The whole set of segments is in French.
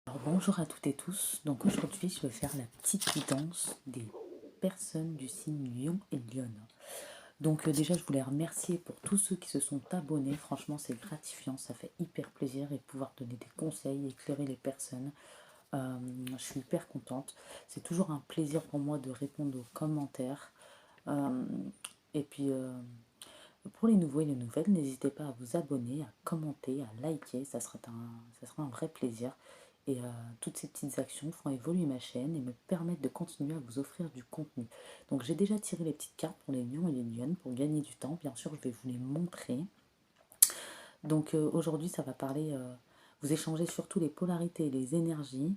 Alors, bonjour à toutes et tous. Donc aujourd'hui, je vais faire la petite guidance des personnes du signe Lion et Lyon. Donc déjà, je voulais remercier pour tous ceux qui se sont abonnés. Franchement, c'est gratifiant, ça fait hyper plaisir et pouvoir donner des conseils, éclairer les personnes. Je suis hyper contente. C'est toujours un plaisir pour moi de répondre aux commentaires. Euh, et puis, pour les nouveaux et les nouvelles, n'hésitez pas à vous abonner, à commenter, à liker, ça sera un vrai plaisir. Et toutes ces petites actions font évoluer ma chaîne et me permettent de continuer à vous offrir du contenu. Donc j'ai déjà tiré les petites cartes pour les lions et les lionnes pour gagner du temps. Bien sûr, je vais vous les montrer. Donc aujourd'hui, ça va parler, vous échangez surtout les polarités et les énergies.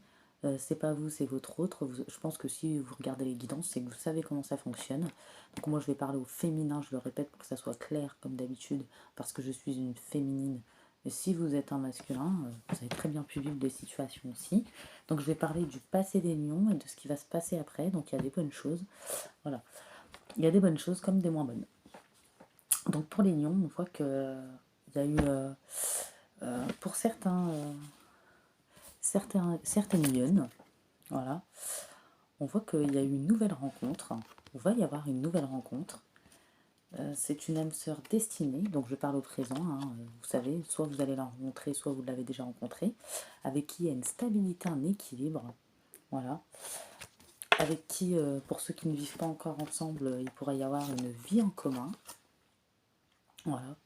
C'est pas vous, c'est votre autre. Je pense que si vous regardez les guidances, c'est que vous savez comment ça fonctionne. Donc moi, je vais parler au féminin, je le répète pour que ça soit clair comme d'habitude, parce que je suis une féminine. Et si vous êtes un masculin, vous avez très bien pu vivre des situations aussi. Donc je vais parler du passé des lions et de ce qui va se passer après. Donc il y a des bonnes choses. Voilà. Il y a des bonnes choses comme des moins bonnes. Donc pour les lions, on voit que il y a eu pour certaines lionnes, voilà, on voit qu'il y a eu une nouvelle rencontre. On va y avoir une nouvelle rencontre. C'est une âme sœur destinée, donc je parle au présent, hein, vous savez, soit vous allez la rencontrer, soit vous l'avez déjà rencontrée, avec qui il y a une stabilité, un équilibre, voilà, avec qui, pour ceux qui ne vivent pas encore ensemble, il pourrait y avoir une vie en commun, voilà.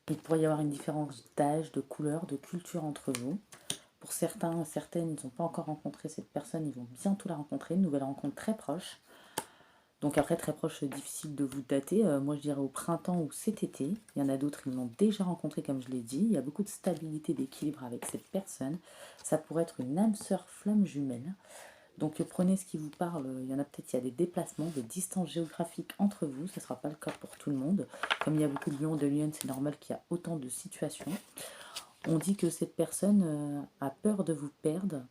Il pourrait y avoir une différence d'âge, de couleur, de culture entre vous. Pour certains, certaines, ils n'ont pas encore rencontré cette personne, ils vont bientôt la rencontrer, une nouvelle rencontre très proche. Donc après, très proche, difficile de vous dater. Moi, je dirais au printemps ou cet été. Il y en a d'autres, ils l'ont déjà rencontré, comme je l'ai dit. Il y a beaucoup de stabilité, d'équilibre avec cette personne. Ça pourrait être une âme sœur flamme jumelle. Donc prenez ce qui vous parle. Il y en a peut-être, il y a des déplacements, des distances géographiques entre vous. Ce ne sera pas le cas pour tout le monde. Comme il y a beaucoup de lions, de lionnes, c'est normal qu'il y a autant de situations. On dit que cette personne a peur de vous perdre,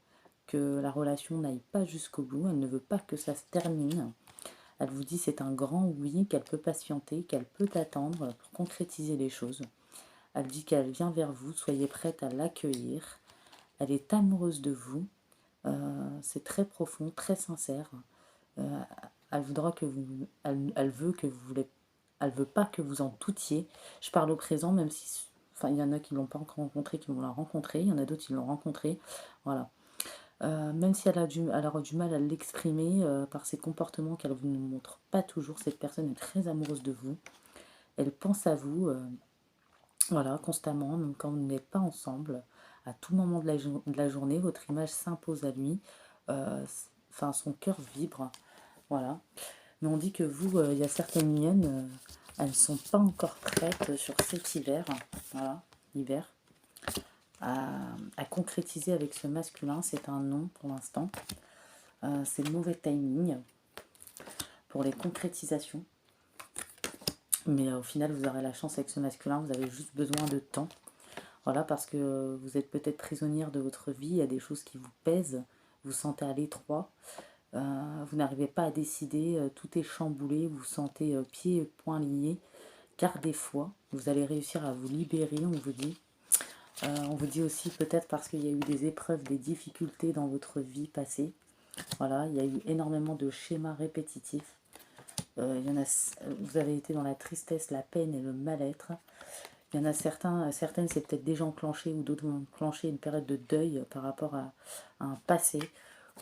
que la relation n'aille pas jusqu'au bout, elle ne veut pas que ça se termine. Elle vous dit c'est un grand oui, qu'elle peut patienter, qu'elle peut attendre pour concrétiser les choses. Elle dit qu'elle vient vers vous, soyez prête à l'accueillir. Elle est amoureuse de vous, c'est très profond, très sincère. Euh, elle voudra que vous, elle veut que vous voulez, elle veut pas que vous en doutiez. Je parle au présent, même si, enfin, il y en a qui l'ont pas encore rencontré, qui vont la rencontrer. Il y en a d'autres qui l'ont rencontré. Voilà. Même si elle aura du mal à l'exprimer par ses comportements qu'elle ne vous montre pas toujours, cette personne est très amoureuse de vous. Elle pense à vous, voilà, constamment, même quand vous n'êtes pas ensemble. À tout moment de la journée, votre image s'impose à lui. Enfin, son cœur vibre. Voilà. Mais on dit que vous, il y a certaines miennes, elles ne sont pas encore prêtes sur cet hiver. Voilà, l'hiver. À concrétiser avec ce masculin, c'est un non pour l'instant. C'est le mauvais timing pour les concrétisations. Mais au final, vous aurez la chance avec ce masculin, vous avez juste besoin de temps. Voilà, parce que vous êtes peut-être prisonnière de votre vie, il y a des choses qui vous pèsent, vous sentez à l'étroit, vous n'arrivez pas à décider, tout est chamboulé, vous vous sentez pieds et poings liés. Gardez foi, vous allez réussir à vous libérer, on vous dit. On vous dit aussi peut-être parce qu'il y a eu des épreuves, des difficultés dans votre vie passée. Voilà, il y a eu énormément de schémas répétitifs. Il y en a, vous avez été dans la tristesse, la peine et le mal-être. Il y en a certaines, c'est peut-être déjà enclenché ou d'autres vont enclencher une période de deuil par rapport à un passé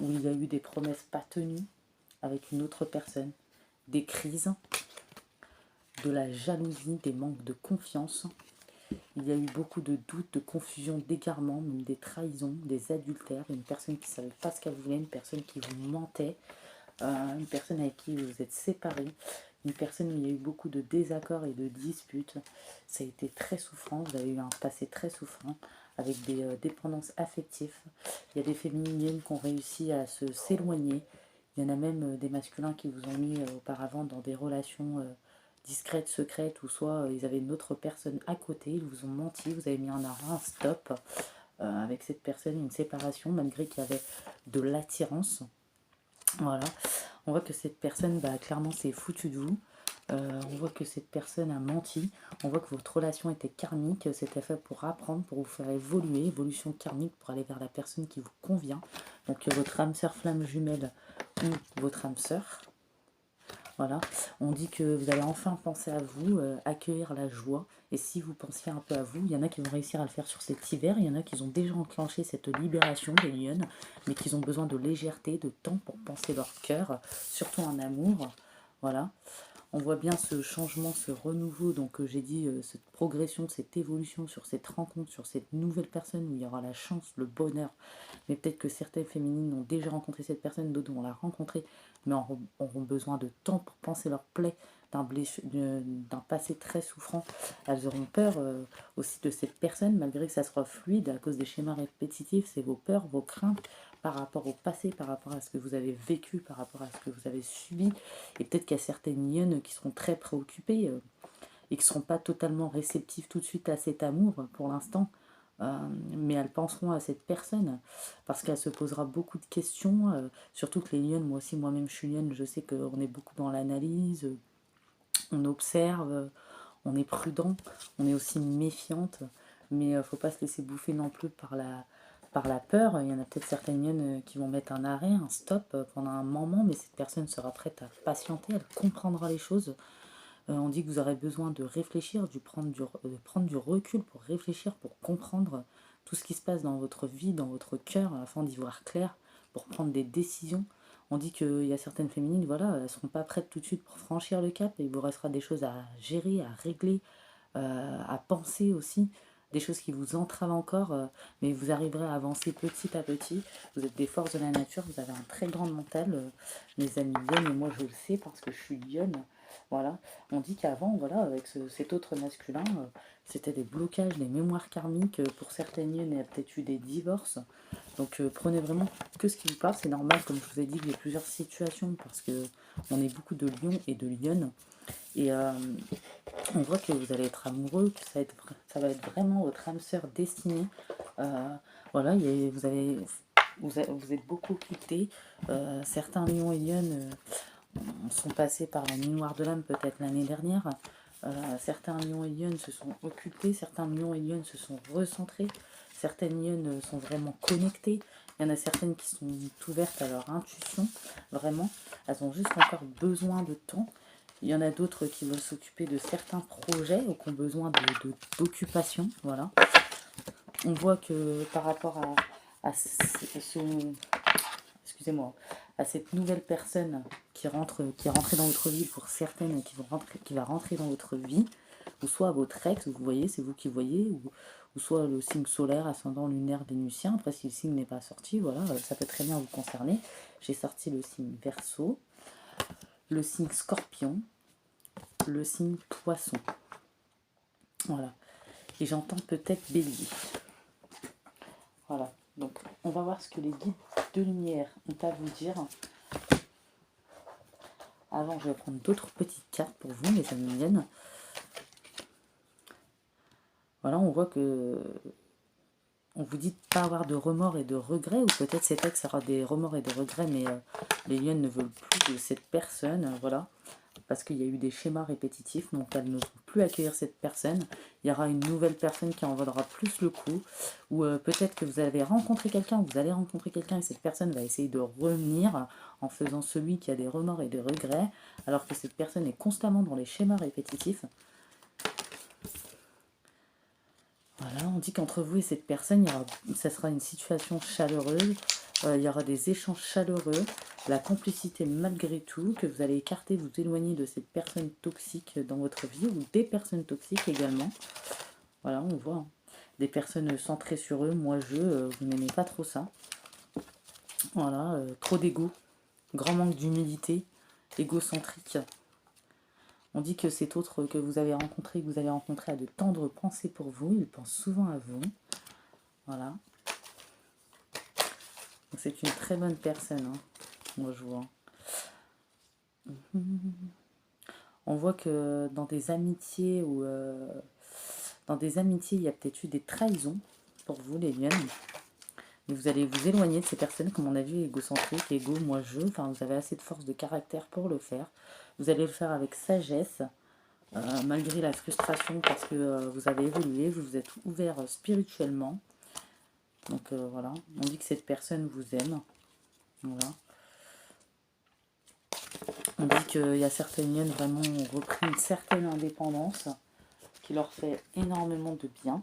où il y a eu des promesses pas tenues avec une autre personne, des crises, de la jalousie, des manques de confiance. Il y a eu beaucoup de doutes, de confusion, d'égarements, même des trahisons, des adultères, une personne qui ne savait pas ce qu'elle voulait, une personne qui vous mentait, une personne avec qui vous êtes séparés, une personne où il y a eu beaucoup de désaccords et de disputes. Ça a été très souffrant, vous avez eu un passé très souffrant avec des dépendances affectives. Il y a des féminines qui ont réussi à s'éloigner. Il y en a même des masculins qui vous ont mis auparavant dans des relations discrètes, secrètes, ou soit ils avaient une autre personne à côté, ils vous ont menti, vous avez mis un arrêt, un stop avec cette personne, une séparation, malgré qu'il y avait de l'attirance. Voilà, on voit que cette personne, bah, clairement, c'est foutu de vous. On voit que cette personne a menti. On voit que votre relation était karmique. C'était fait pour apprendre, pour vous faire évoluer. Évolution karmique pour aller vers la personne qui vous convient. Donc votre âme sœur flamme jumelle ou votre âme sœur. Voilà, on dit que vous allez enfin penser à vous, accueillir la joie. Et si vous pensiez un peu à vous, il y en a qui vont réussir à le faire sur cet hiver. Il y en a qui ont déjà enclenché cette libération des lionnes, mais qui ont besoin de légèreté, de temps pour penser leur cœur, surtout en amour. Voilà. On voit bien ce changement, ce renouveau, donc j'ai dit cette progression, cette évolution sur cette rencontre, sur cette nouvelle personne où il y aura la chance, le bonheur. Mais peut-être que certaines féminines ont déjà rencontré cette personne, d'autres vont la rencontrer, mais auront besoin de temps pour penser leur plaie d'un passé très souffrant. Elles auront peur aussi de cette personne, malgré que ça soit fluide à cause des schémas répétitifs. C'est vos peurs, vos craintes par rapport au passé, par rapport à ce que vous avez vécu, par rapport à ce que vous avez subi. Et peut-être qu'il y a certaines lionnes qui seront très préoccupées et qui ne seront pas totalement réceptives tout de suite à cet amour pour l'instant. Mais elles penseront à cette personne parce qu'elle se posera beaucoup de questions, surtout que les lionnes, moi aussi, moi-même je suis lionne, je sais qu'on est beaucoup dans l'analyse, on observe, on est prudent, on est aussi méfiante, mais il ne faut pas se laisser bouffer non plus par la peur. Il y en a peut-être certaines lionnes qui vont mettre un arrêt, un stop pendant un moment, mais cette personne sera prête à patienter, elle comprendra les choses. On dit que vous aurez besoin de réfléchir, de prendre du recul pour réfléchir, pour comprendre tout ce qui se passe dans votre vie, dans votre cœur, afin d'y voir clair, pour prendre des décisions. On dit qu'il y a certaines féminines, voilà, elles ne seront pas prêtes tout de suite pour franchir le cap, et il vous restera des choses à gérer, à régler, à penser aussi, des choses qui vous entravent encore, mais vous arriverez à avancer petit à petit. Vous êtes des forces de la nature, vous avez un très grand mental, mes amis lionnes, et moi je le sais parce que je suis lionne. Voilà, on dit qu'avant, voilà, avec cet autre masculin, c'était des blocages, des mémoires karmiques. Pour certaines lionnes, il y a peut-être eu des divorces. Donc prenez vraiment que ce qui vous parle. C'est normal, comme je vous ai dit, qu'il y ait plusieurs situations parce que on est beaucoup de lions et de lionnes. Et on voit que vous allez être amoureux, que ça va être vraiment votre âme sœur destinée. Voilà, vous êtes beaucoup quittés. Certains lions et lionnes sont passés par la nuit noire de l'âme peut-être l'année dernière. Certains lions et lionnes se sont occupés, certains lions et lionnes se sont recentrés, certaines lionnes sont vraiment connectées. Il y en a certaines qui sont ouvertes à leur intuition, vraiment. Elles ont juste encore besoin de temps. Il y en a d'autres qui veulent s'occuper de certains projets ou qui ont besoin d'occupation. Voilà. On voit que par rapport à excusez-moi, à cette nouvelle personne qui est rentrée dans votre vie, pour certaines qui va rentrer dans votre vie, ou soit votre ex, vous voyez, c'est vous qui voyez, ou soit le signe solaire, ascendant lunaire vénusien. Après, si le signe n'est pas sorti, voilà, ça peut très bien vous concerner. J'ai sorti le signe Verseau, le signe Scorpion, le signe Poisson. Voilà. Et j'entends peut-être Bélier. Voilà. Donc, on va voir ce que les guides de lumière ont à vous dire. Avant, je vais prendre d'autres petites cartes pour vous, mes amis lionnes. Voilà, on voit que on vous dit de ne pas avoir de remords et de regrets, ou peut-être cet ex aura des remords et des regrets, mais les lionnes ne veulent plus de cette personne, voilà, parce qu'il y a eu des schémas répétitifs, donc elles ne vont plus accueillir cette personne. Il y aura une nouvelle personne qui en vaudra plus le coup, ou peut-être que vous avez rencontré quelqu'un, vous allez rencontrer quelqu'un, et cette personne va essayer de revenir en faisant celui qui a des remords et des regrets, alors que cette personne est constamment dans les schémas répétitifs. Voilà, on dit qu'entre vous et cette personne, ça sera une situation chaleureuse, il y aura des échanges chaleureux, la complicité malgré tout, que vous allez écarter, vous éloigner de cette personne toxique dans votre vie, ou des personnes toxiques également. Voilà, on voit, hein. Des personnes centrées sur eux, vous n'aimez pas trop ça. Voilà, trop d'ego, grand manque d'humilité, égocentrique. On dit que cet autre que vous avez rencontré, a de tendres pensées pour vous. Il pense souvent à vous. Voilà. C'est une très bonne personne, hein. Moi, je vois. On voit que dans des amitiés il y a peut-être eu des trahisons pour vous, les lionnes. Et vous allez vous éloigner de ces personnes, comme on a vu, égocentriques, égo, moi, je. Enfin, vous avez assez de force de caractère pour le faire. Vous allez le faire avec sagesse, malgré la frustration, parce que vous avez évolué, vous vous êtes ouvert spirituellement. Donc voilà, on dit que cette personne vous aime. Voilà. On dit qu'il y a certaines hyènes vraiment ont repris une certaine indépendance qui leur fait énormément de bien.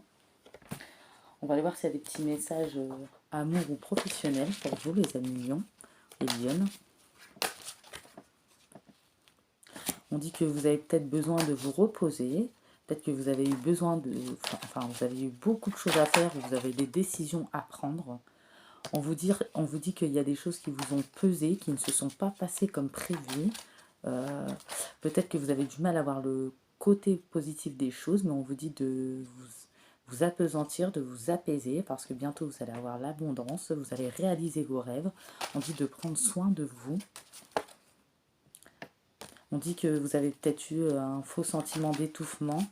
On va aller voir s'il y a des petits messages amour ou professionnels pour vous, les amis lions et lionnes. On dit que vous avez peut-être besoin de vous reposer. Peut-être que vous avez eu besoin de... Enfin, vous avez eu beaucoup de choses à faire. Vous avez des décisions à prendre. On vous dit qu'il y a des choses qui vous ont pesé, qui ne se sont pas passées comme prévu. Peut-être que vous avez du mal à voir le côté positif des choses, mais on vous dit de vous appesantir, de vous apaiser, parce que bientôt vous allez avoir l'abondance, vous allez réaliser vos rêves. On dit de prendre soin de vous. On dit que vous avez peut-être eu un faux sentiment d'étouffement,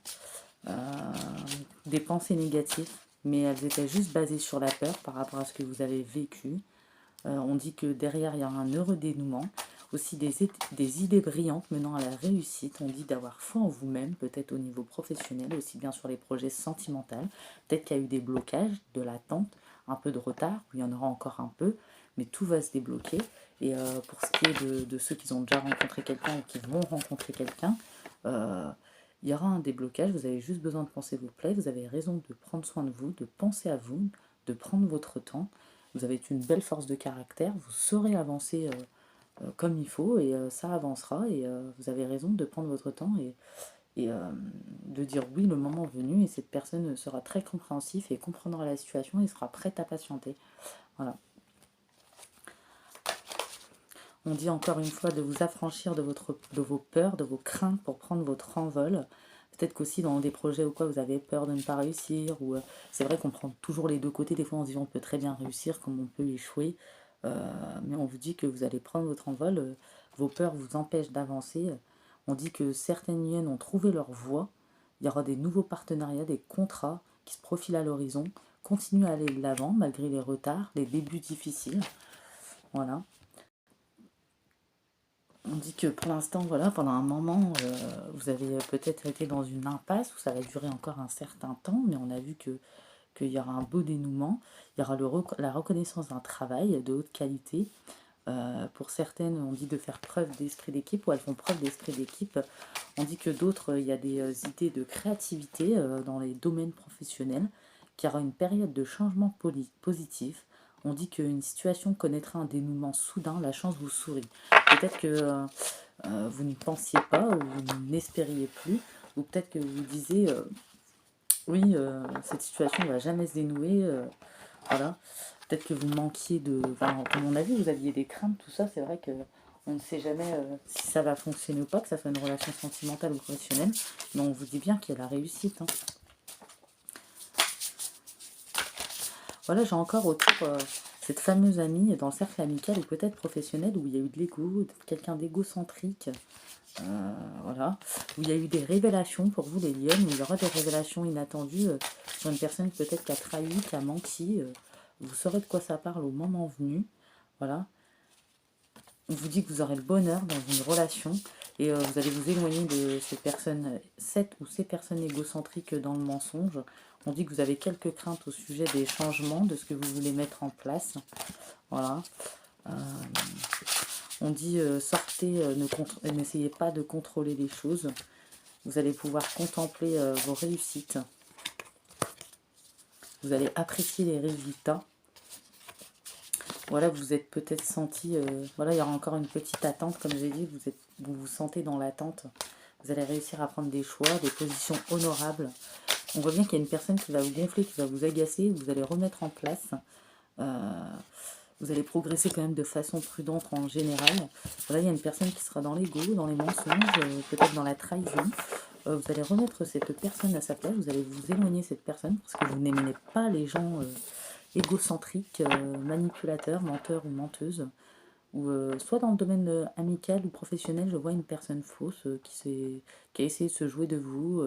des pensées négatives, mais elles étaient juste basées sur la peur par rapport à ce que vous avez vécu. On dit que derrière, il y a un heureux dénouement. Aussi des idées brillantes menant à la réussite. On dit d'avoir foi en vous-même, peut-être au niveau professionnel, aussi bien sur les projets sentimentaux. Peut-être qu'il y a eu des blocages, de l'attente, un peu de retard, il y en aura encore un peu, mais tout va se débloquer. Et pour ce qui est de ceux qui ont déjà rencontré quelqu'un ou qui vont rencontrer quelqu'un, il y aura un déblocage. Vous avez juste besoin de penser vos plaies. Vous avez raison de prendre soin de vous, de penser à vous, de prendre votre temps. Vous avez une belle force de caractère. Vous saurez avancer comme il faut et ça avancera. Et vous avez raison de prendre votre temps et de dire oui le moment venu. Et cette personne sera très compréhensive et comprendra la situation et sera prête à patienter. Voilà. On dit encore une fois de vous affranchir de vos peurs, de vos craintes pour prendre votre envol. Peut-être qu'aussi dans des projets ou quoi, vous avez peur de ne pas réussir. Ou c'est vrai qu'on prend toujours les deux côtés. Des fois, on se dit on peut très bien réussir comme on peut échouer. Mais on vous dit que vous allez prendre votre envol. Vos peurs vous empêchent d'avancer. On dit que certaines hyènes ont trouvé leur voie. Il y aura des nouveaux partenariats, des contrats qui se profilent à l'horizon. Continuez à aller de l'avant malgré les retards, les débuts difficiles. Voilà. On dit que pour l'instant, voilà, pendant un moment, vous avez peut-être été dans une impasse où ça va durer encore un certain temps, mais on a vu qu'il y aura un beau dénouement. Il y aura la reconnaissance d'un travail de haute qualité. Pour certaines, on dit de faire preuve d'esprit d'équipe, ou elles font preuve d'esprit d'équipe. On dit que d'autres, il y a des idées de créativité dans les domaines professionnels, qu'il y aura une période de changement positif. On dit qu'une situation connaîtra un dénouement soudain, la chance vous sourit. Peut-être que vous ne pensiez pas, ou vous n'espériez plus, ou peut-être que vous disiez oui, cette situation ne va jamais se dénouer. Voilà. Peut-être que vous manquiez de... Enfin, comme on a vu, vous aviez des craintes, tout ça. C'est vrai que on ne sait jamais si ça va fonctionner ou pas, que ça soit une relation sentimentale ou professionnelle. Mais on vous dit bien qu'il y a la réussite. Hein. Voilà, j'ai encore autour cette fameuse amie dans le cercle amical ou peut-être professionnel où il y a eu de l'ego, quelqu'un d'égocentrique. Voilà, où il y a eu des révélations pour vous les lions, où il y aura des révélations inattendues sur une personne peut-être qui a trahi, qui a menti. Vous saurez de quoi ça parle au moment venu. Voilà. On vous dit que vous aurez le bonheur dans une relation et vous allez vous éloigner de ces personnes, cette ou ces personnes égocentriques dans le mensonge. On dit que vous avez quelques craintes au sujet des changements, de ce que vous voulez mettre en place. Voilà. On dit sortez, n'essayez pas de contrôler les choses. Vous allez pouvoir contempler vos réussites. Vous allez apprécier les résultats. Voilà, vous vous êtes peut-être senti... voilà, il y aura encore une petite attente, comme j'ai dit. Vous vous sentez dans l'attente. Vous allez réussir à prendre des choix, des positions honorables. On voit bien qu'il y a une personne qui va vous gonfler, qui va vous agacer. Vous allez remettre en place. Vous allez progresser quand même de façon prudente en général. Voilà, il y a une personne qui sera dans l'ego, dans les mensonges, peut-être dans la trahison. Vous allez remettre cette personne à sa place, vous allez vous éloigner de cette personne parce que vous n'aimez pas les gens égocentriques, manipulateurs, menteurs ou menteuses. Ou soit dans le domaine amical ou professionnel, je vois une personne fausse qui a essayé de se jouer de vous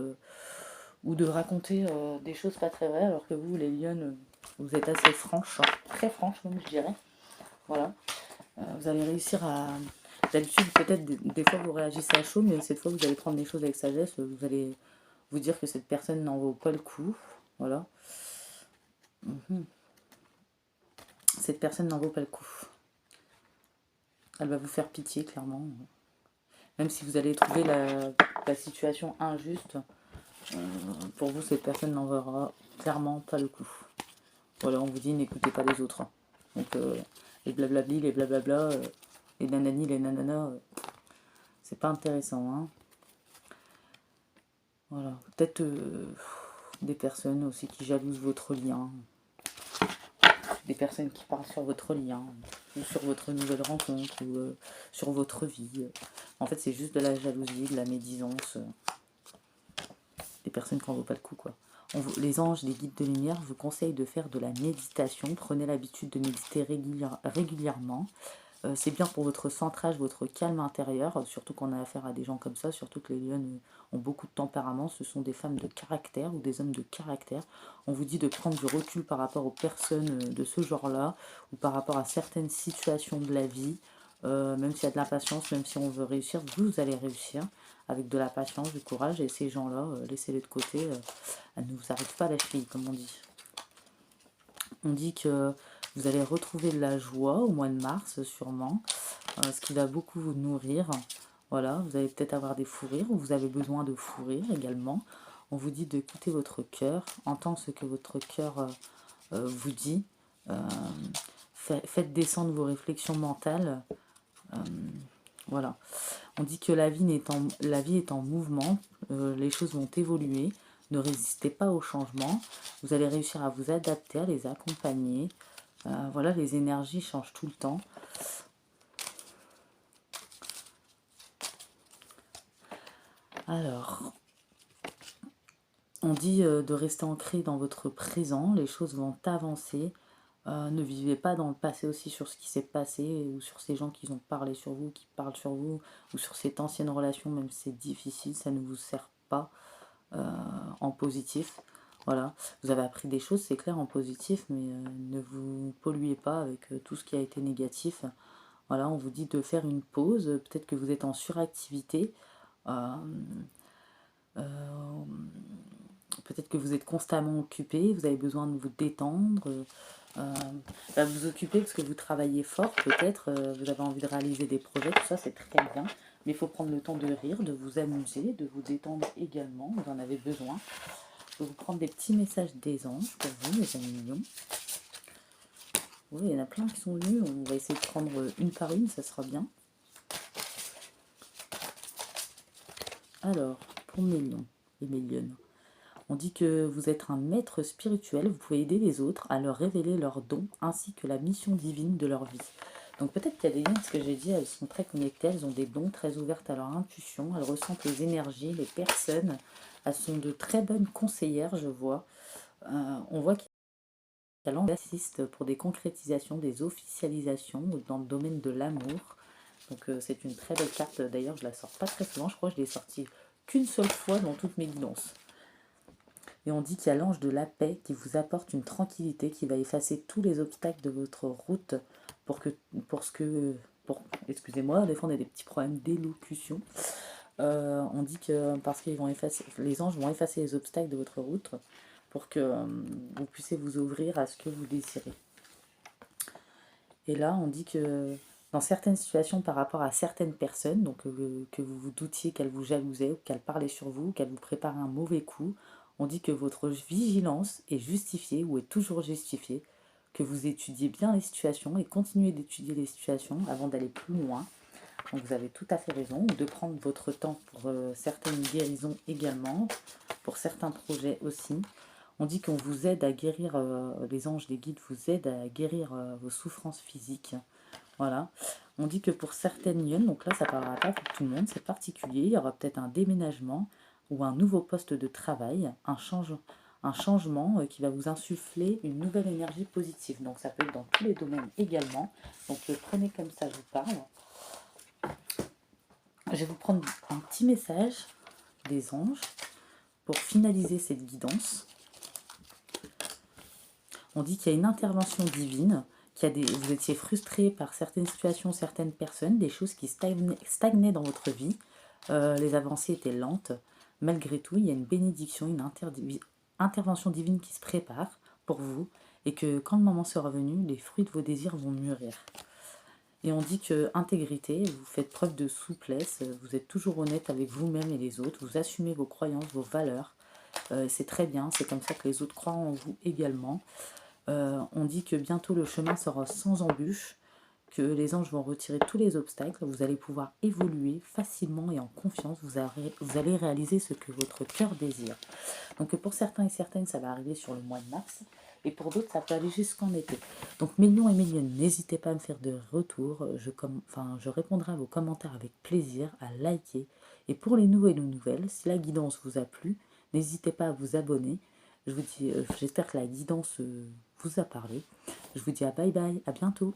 ou de raconter des choses pas très vraies alors que vous, les lionnes, vous êtes assez franches, hein, très franches même je dirais. Voilà. Vous allez réussir à D'habitude, peut-être des fois vous réagissez à chaud, mais cette fois vous allez prendre les choses avec sagesse, vous allez vous dire que cette personne n'en vaut pas le coup. Voilà. Cette personne n'en vaut pas le coup. Elle va vous faire pitié, clairement. Même si vous allez trouver la situation injuste, pour vous, cette personne n'en vaudra clairement pas le coup. Voilà, on vous dit n'écoutez pas les autres. Donc, les blablabli, les blablabla, les nanani, les nananas, c'est pas intéressant. Hein. Voilà, peut-être des personnes aussi qui jalousent votre lien. Des personnes qui parlent sur votre lien, ou sur votre nouvelle rencontre, ou sur votre vie. En fait, c'est juste de la jalousie, de la médisance. Des personnes qui n'en vaut pas le coup, quoi. Les anges, les guides de lumière vous conseillent de faire de la méditation. Prenez l'habitude de méditer régulièrement. C'est bien pour votre centrage, votre calme intérieur, surtout qu'on a affaire à des gens comme ça, surtout que les lionnes ont beaucoup de tempérament, ce sont des femmes de caractère ou des hommes de caractère. On vous dit de prendre du recul par rapport aux personnes de ce genre-là, ou par rapport à certaines situations de la vie, même s'il y a de l'impatience, même si on veut réussir, vous allez réussir, avec de la patience, du courage, et ces gens-là, laissez-les de côté, elles ne vous arrivent pas à la cheville, comme on dit. On dit que vous allez retrouver de la joie au mois de mars, sûrement, ce qui va beaucoup vous nourrir. Voilà, vous allez peut-être avoir des fous rires, ou vous avez besoin de fous rires également. On vous dit d'écouter votre cœur, entendre ce que votre cœur vous dit. Faites descendre vos réflexions mentales. Voilà. On dit que la vie est en mouvement, les choses vont évoluer. Ne résistez pas au changement. Vous allez réussir à vous adapter, à les accompagner. Voilà, les énergies changent tout le temps. Alors, on dit de rester ancré dans votre présent. Les choses vont avancer. Ne vivez pas dans le passé aussi sur ce qui s'est passé, ou sur ces gens qui ont parlé sur vous, qui parlent sur vous, ou sur cette ancienne relation, même si c'est difficile, ça ne vous sert pas en positif. Voilà, vous avez appris des choses, c'est clair, en positif, mais ne vous polluez pas avec tout ce qui a été négatif. Voilà, on vous dit de faire une pause, peut-être que vous êtes en suractivité, peut-être que vous êtes constamment occupé, vous avez besoin de vous détendre, vous occuper parce que vous travaillez fort, peut-être, vous avez envie de réaliser des projets, tout ça c'est très bien, mais il faut prendre le temps de rire, de vous amuser, de vous détendre également, vous en avez besoin. Je vais vous prendre des petits messages des anges pour vous, mes amis mignons. Oui, il y en a plein qui sont venus. On va essayer de prendre une par une, ça sera bien. Alors, pour mes lions et mes lionnes, on dit que vous êtes un maître spirituel. Vous pouvez aider les autres à leur révéler leurs dons ainsi que la mission divine de leur vie. Donc peut-être qu'il y a des lions, ce que j'ai dit, elles sont très connectées, elles ont des dons très ouvertes à leur intuition, elles ressentent les énergies, les personnes. Elles sont de très bonnes conseillères, je vois. On voit qu'il talent assiste pour des concrétisations, des officialisations dans le domaine de l'amour. Donc c'est une très belle carte. D'ailleurs, je la sors pas très souvent. Je crois que je l'ai sortie qu'une seule fois dans toutes mes guidances. Et on dit qu'il y a l'ange de la paix qui vous apporte une tranquillité, qui va effacer tous les obstacles de votre route excusez-moi, des fois on a des petits problèmes d'élocution. On dit que parce qu'ils vont effacer, les anges vont effacer les obstacles de votre route pour que vous puissiez vous ouvrir à ce que vous désirez. Et là, on dit que dans certaines situations par rapport à certaines personnes, donc que vous vous doutiez qu'elles vous jalousaient, ou qu'elles parlaient sur vous, qu'elles vous préparaient un mauvais coup, on dit que votre vigilance est justifiée ou est toujours justifiée, que vous étudiez bien les situations et continuez d'étudier les situations avant d'aller plus loin. Donc vous avez tout à fait raison, ou de prendre votre temps pour certaines guérisons également, pour certains projets aussi. On dit qu'on vous aide à guérir, les anges, les guides vous aident à guérir vos souffrances physiques. Voilà. On dit que pour certaines lionnes, donc là ça ne parlera pas pour tout le monde, c'est particulier, il y aura peut-être un déménagement ou un nouveau poste de travail, un changement qui va vous insuffler une nouvelle énergie positive. Donc ça peut être dans tous les domaines également. Donc prenez comme ça, je vous parle. Je vais vous prendre un petit message des anges pour finaliser cette guidance. On dit qu'il y a une intervention divine vous étiez frustré par certaines situations, certaines personnes, des choses qui stagnaient dans votre vie. Les avancées étaient lentes. Malgré tout, il y a une bénédiction, une intervention divine qui se prépare pour vous et que quand le moment sera venu, les fruits de vos désirs vont mûrir. Et on dit que intégrité, vous faites preuve de souplesse, vous êtes toujours honnête avec vous-même et les autres, vous assumez vos croyances, vos valeurs. C'est très bien, c'est comme ça que les autres croient en vous également. On dit que bientôt le chemin sera sans embûches, que les anges vont retirer tous les obstacles, vous allez pouvoir évoluer facilement et en confiance, vous allez réaliser ce que votre cœur désire. Donc pour certains et certaines, ça va arriver sur le mois de mars, et pour d'autres, ça peut aller jusqu'en été. Donc mes lions et mes lionnes, n'hésitez pas à me faire de retours, je répondrai à vos commentaires avec plaisir, à liker. Et pour les nouvelles, si la guidance vous a plu, n'hésitez pas à vous abonner. Je vous dis, j'espère que la guidance vous a parlé. Je vous dis à bye bye, à bientôt.